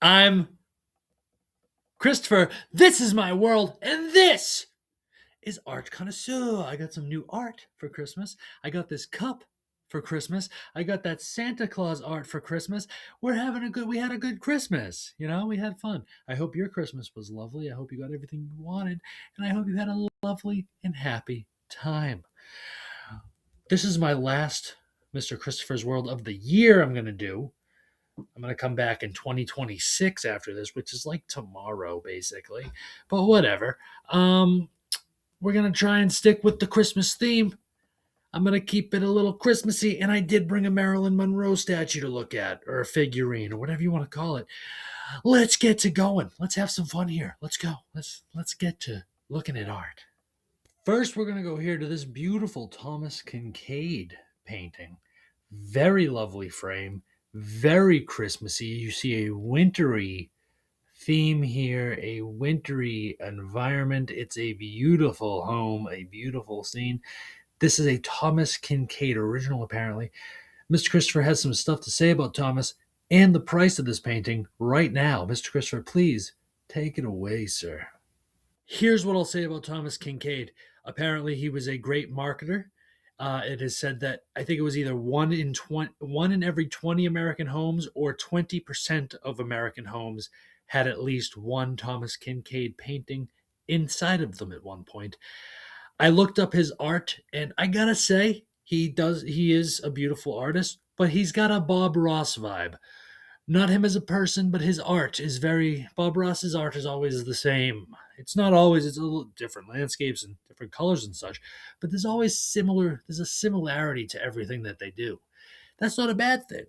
I'm Christopher. This is my world, and this is Art Connoisseur. I got some new art for Christmas. I got this cup for Christmas. I got that Santa Claus art for Christmas. We had a good Christmas. We had fun. I hope your Christmas was lovely. I hope you got everything you wanted, and I hope you had a lovely and happy time. This is my last Mr. Christopher's World of the year I'm going to do. I'm going to come back in 2026 after this, which is like tomorrow, basically. But whatever. We're going to try and stick with the Christmas theme. I'm going to keep it a little Christmassy, and I did bring a Marilyn Monroe statue to look at, or a figurine, or whatever you want to call it. Let's get to going. Let's have some fun here. Let's go. Let's get to looking at art. First, we're going to go here to this beautiful Thomas Kincaid painting. Very lovely frame. Very Christmassy. You see a wintry theme here, a wintry environment. It's a beautiful home, a beautiful scene. This is a Thomas Kincaid original, apparently. Mr. Christopher has some stuff to say about Thomas and the price of this painting right now. Mr. Christopher, please take it away, sir. Here's what I'll say about Thomas Kincaid. Apparently, he was a great marketer. It is said that I think it was either one in every 20 American homes, or 20% of American homes had at least one Thomas Kincaid painting inside of them at one point. I looked up his art, and I gotta say, he is a beautiful artist, but he's got a Bob Ross vibe. Not him as a person, but his art is very. Bob Ross's art is always the same. It's not always. It's a little different landscapes and different colors and such, but there's always similar. There's a similarity to everything that they do. That's not a bad thing.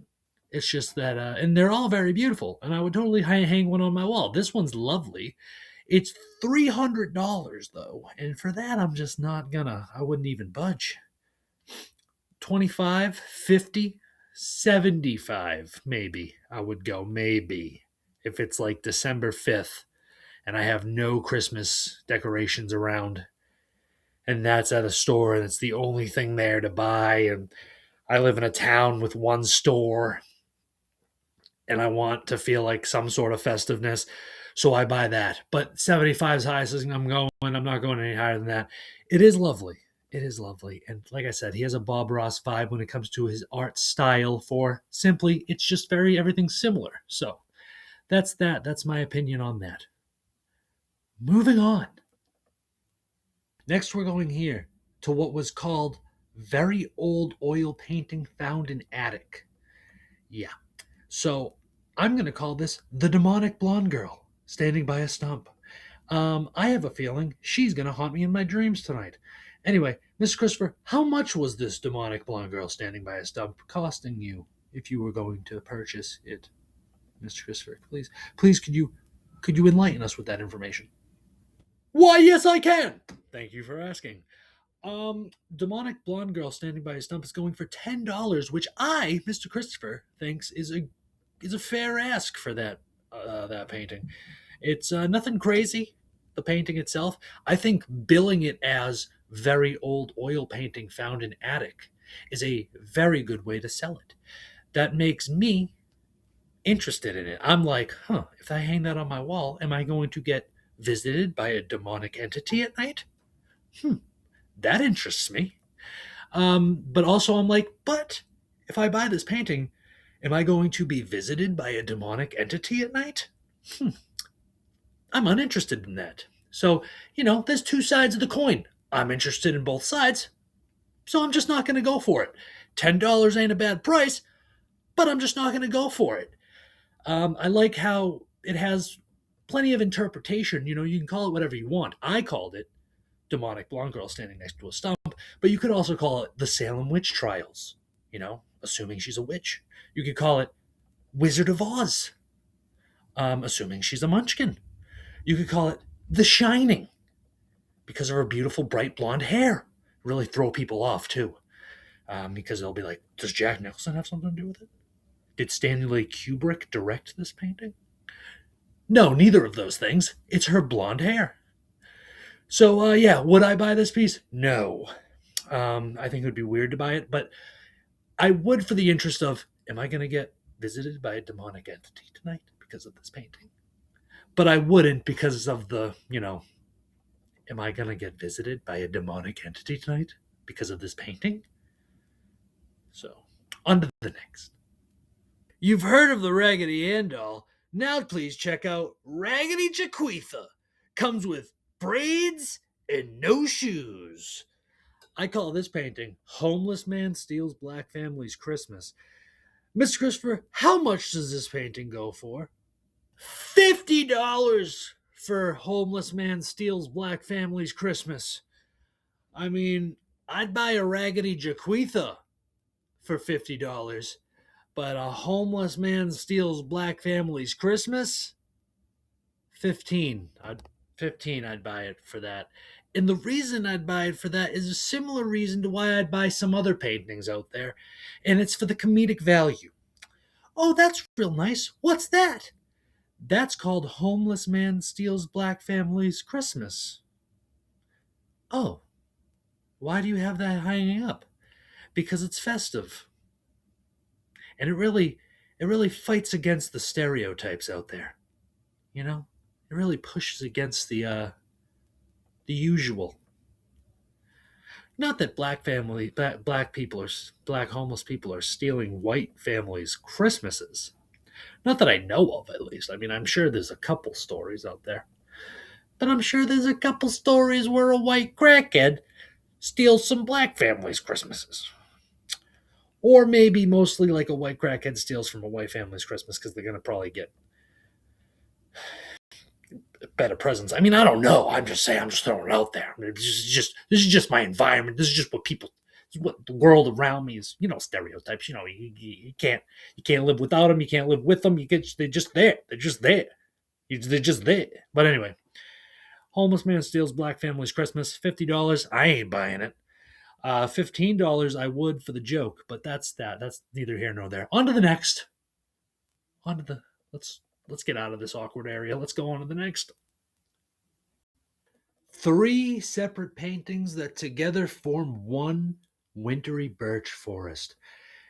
It's just that, and they're all very beautiful, and I would totally hang one on my wall. This one's lovely. It's $300 though, and for that, I'm just not gonna. I wouldn't even budge. 25, 50. 75 maybe I would go, maybe, if it's like December 5th and I have no Christmas decorations around, and that's at a store and it's the only thing there to buy, and I live in a town with one store and I want to feel like some sort of festiveness, so I buy that. But 75 is high as I'm going. I'm not going any higher than that. It is lovely. It is lovely. And like I said, he has a Bob Ross vibe when it comes to his art style. For simply, it's just everything's similar. So that's that. That's my opinion on that. Moving on. Next, we're going here to what was called very old oil painting found in attic. Yeah. So I'm going to call this the demonic blonde girl standing by a stump. I have a feeling she's going to haunt me in my dreams tonight. Anyway, Mr. Christopher, how much was this demonic blonde girl standing by a stump costing you if you were going to purchase it? Mr. Christopher, please, could you enlighten us with that information? Why, yes, I can. Thank you for asking. Demonic blonde girl standing by a stump is going for $10, which I, Mr. Christopher, thinks is a fair ask for that painting. It's nothing crazy. The painting itself, I think, billing it as very old oil painting found in attic is a very good way to sell it. That makes me interested in it. I'm like, if I hang that on my wall, am I going to get visited by a demonic entity at night? That interests me. But also I'm like, but if I buy this painting, am I going to be visited by a demonic entity at night? I'm uninterested in that. So, there's two sides of the coin. I'm interested in both sides, so I'm just not going to go for it. $10 ain't a bad price, but I'm just not going to go for it. I like how it has plenty of interpretation. You can call it whatever you want. I called it demonic blonde girl standing next to a stump, but you could also call it the Salem witch trials, assuming she's a witch. You could call it Wizard of Oz, assuming she's a munchkin. You could call it The Shining, because of her beautiful bright blonde hair. Really throw people off too, because they'll be like, does Jack Nicholson have something to do with it? Did Stanley Kubrick direct this painting? No, neither of those things. It's her blonde hair. So would I buy this piece? No. I think it would be weird to buy it, but I would, for the interest of, am I going to get visited by a demonic entity tonight? because of this painting. But I wouldn't because of the, am I going to get visited by a demonic entity tonight because of this painting? So, on to the next. You've heard of the Raggedy Ann doll. Now please check out Raggedy Jaquitha. Comes with braids and no shoes. I call this painting Homeless Man Steals Black Family's Christmas. Mr. Christopher, how much does this painting go for? $50 for Homeless Man Steals Black Family's Christmas. I mean, I'd buy a Raggedy Jaquitha for $50, but a Homeless Man Steals Black Family's Christmas? 15. 15 I'd buy it for that. And the reason I'd buy it for that is a similar reason to why I'd buy some other paintings out there, and it's for the comedic value. Oh, that's real nice. What's that? That's called Homeless Man Steals Black Family's Christmas. Oh, why do you have that hanging up? Because it's festive. And it really fights against the stereotypes out there. You know? It really pushes against the usual. Not that black homeless people are stealing white families' Christmases. Not that I know of, at least. I mean, I'm sure there's a couple stories out there. But I'm sure there's a couple stories where a white crackhead steals some black families' Christmases. Or maybe mostly like a white crackhead steals from a white family's Christmas because they're going to probably get better presents. I mean, I don't know. I'm just saying. I'm just throwing it out there. I mean, this is just my environment. This is just what people. This is what the world around me is. Stereotypes. You can't live without them. You can't live with them. They're just there. They're just there. They're just there. But anyway, homeless man steals black family's Christmas. $50. I ain't buying it. $15 I would for the joke, but that's that. That's neither here nor there. On to the next. On to the let's get out of this awkward area. Let's go on to the next. Three separate paintings that together form one wintry birch forest.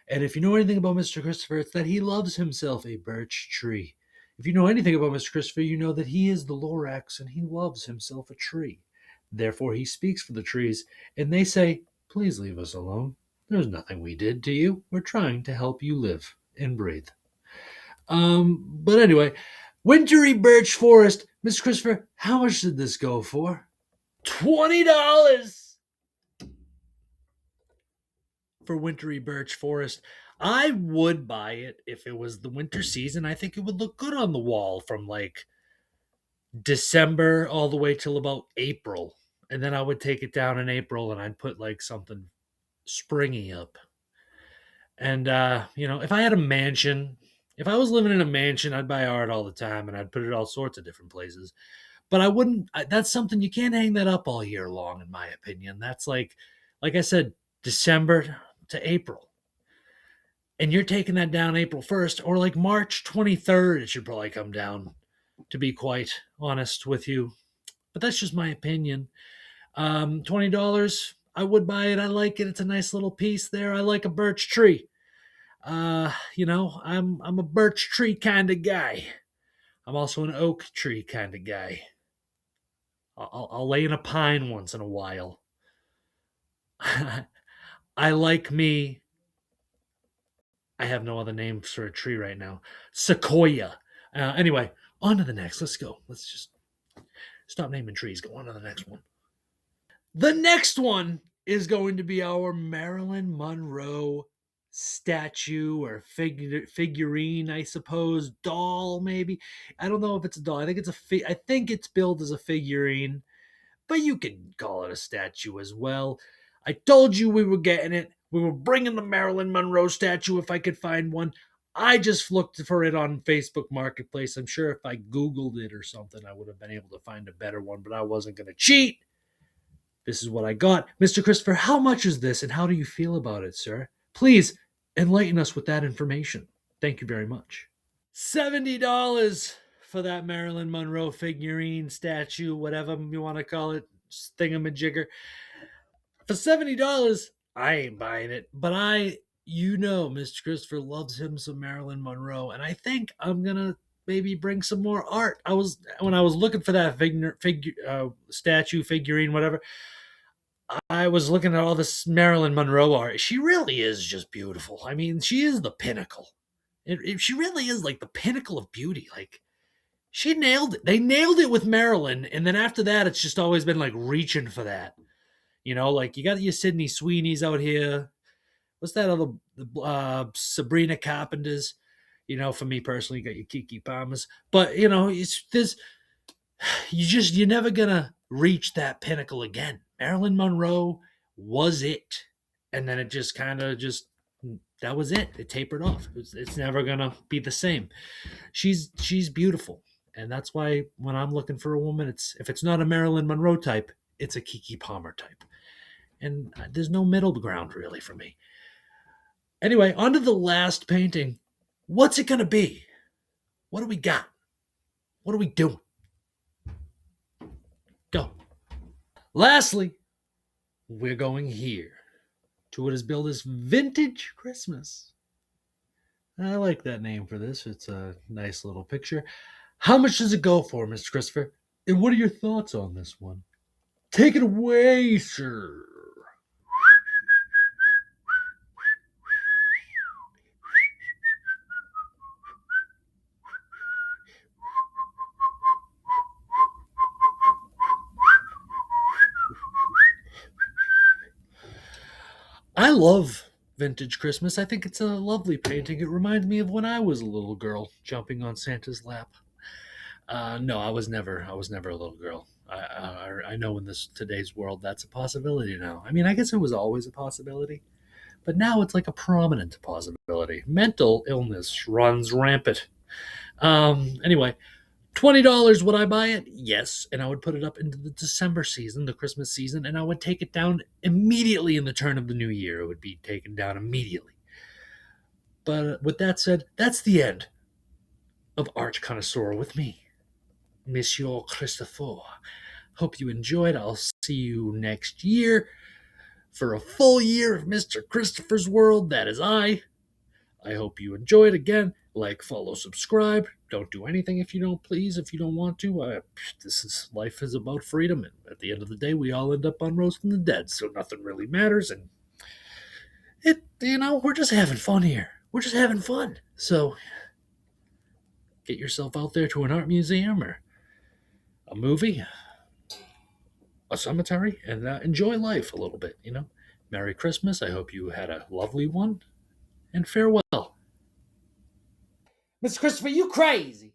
And if you know anything about Mr. Christopher, it's that he loves himself a birch tree. If you know anything about Mr. Christopher, you know that he is the Lorax and he loves himself a tree. Therefore, he speaks for the trees, and they say, "Please leave us alone. There's nothing we did to you. We're trying to help you live and breathe." But anyway, wintry birch forest. Mr. Christopher, how much did this go for? $20 for wintry birch forest. I would buy it if it was the winter season. I think it would look good on the wall from like December all the way till about April. And then I would take it down in April and I'd put like something springy up. And if I had a mansion, if I was living in a mansion, I'd buy art all the time and I'd put it all sorts of different places. But I wouldn't. That's something you can't hang that up all year long, in my opinion. That's like I said, December to April, and you're taking that down April 1st or like March 23rd. It should probably come down. To be quite honest with you, but that's just my opinion. $20, I would buy it. I like it. It's a nice little piece there. I like a birch tree. I'm a birch tree kind of guy. I'm also an oak tree kind of guy. I'll lay in a pine once in a while. I like me. I have no other names for a tree right now. Sequoia. Anyway, on to the next. Let's go. Let's just stop naming trees. Go on to the next one. The next one is going to be our Marilyn Monroe statue or figurine, I suppose, doll maybe. I don't know if it's a doll. I think I think it's billed as a figurine, but you can call it a statue as well. I told you we were getting it. We were bringing the Marilyn Monroe statue if I could find one. I just looked for it on Facebook Marketplace. I'm sure if I Googled it or something, I would have been able to find a better one, but I wasn't going to cheat. This is what I got. Mr. Christopher, how much is this and how do you feel about it, sir? Please enlighten us with that information. Thank you very much. $70 for that Marilyn Monroe figurine, statue, whatever you want to call it, thingamajigger. For $70, I ain't buying it. But Mr. Christopher loves him some Marilyn Monroe, and I think I'm gonna maybe bring some more art. When I was looking for that statue, figurine, whatever. I was looking at all this Marilyn Monroe art. She really is just beautiful. I mean, she is the pinnacle. She really is like the pinnacle of beauty. Like she nailed it. They nailed it with Marilyn, and then after that, it's just always been like reaching for that. Like you got your Sydney Sweeney's out here. What's that other Sabrina Carpenter's? For me personally, you got your Kiki Palmers. But it's this. You're never gonna reach that pinnacle again. Marilyn Monroe was it, and then it just kind of just that was it. It tapered off. It's never gonna be the same. She's beautiful, and that's why when I'm looking for a woman, if it's not a Marilyn Monroe type, it's a Kiki Palmer type, and there's no middle ground really for me. Anyway, on to the last painting. What's it gonna be? What do we got? What are we doing? Go. Lastly, we're going here to what is billed as Vintage Christmas. I like that name for this. It's a nice little picture. How much does it go for, Mr. Christopher? And what are your thoughts on this one? Take it away, sir. I love Vintage Christmas. I think it's a lovely painting. It reminds me of when I was a little girl jumping on Santa's lap. No, I was never. I was never a little girl. I know in this today's world that's a possibility now. I mean, I guess it was always a possibility, but now it's like a prominent possibility. Mental illness runs rampant. Anyway, $20, would I buy it? Yes, and I would put it up into the December season, the Christmas season, and I would take it down immediately in the turn of the new year. It would be taken down immediately. But with that said, that's the end of Art Connoisseur with me, Mr. Christopher. Hope you enjoyed. I'll see you next year for a full year of Mr. Christopher's World. That is I. I hope you enjoyed. Again, like, follow, subscribe. Don't do anything if you don't please, if you don't want to. Life is about freedom, and at the end of the day, we all end up on roasting the dead, so nothing really matters. And we're just having fun here. We're just having fun. So get yourself out there to an art museum or a movie, a cemetery, and enjoy life a little bit. Merry Christmas. I hope you had a lovely one, and farewell. Mr. Christopher, you crazy.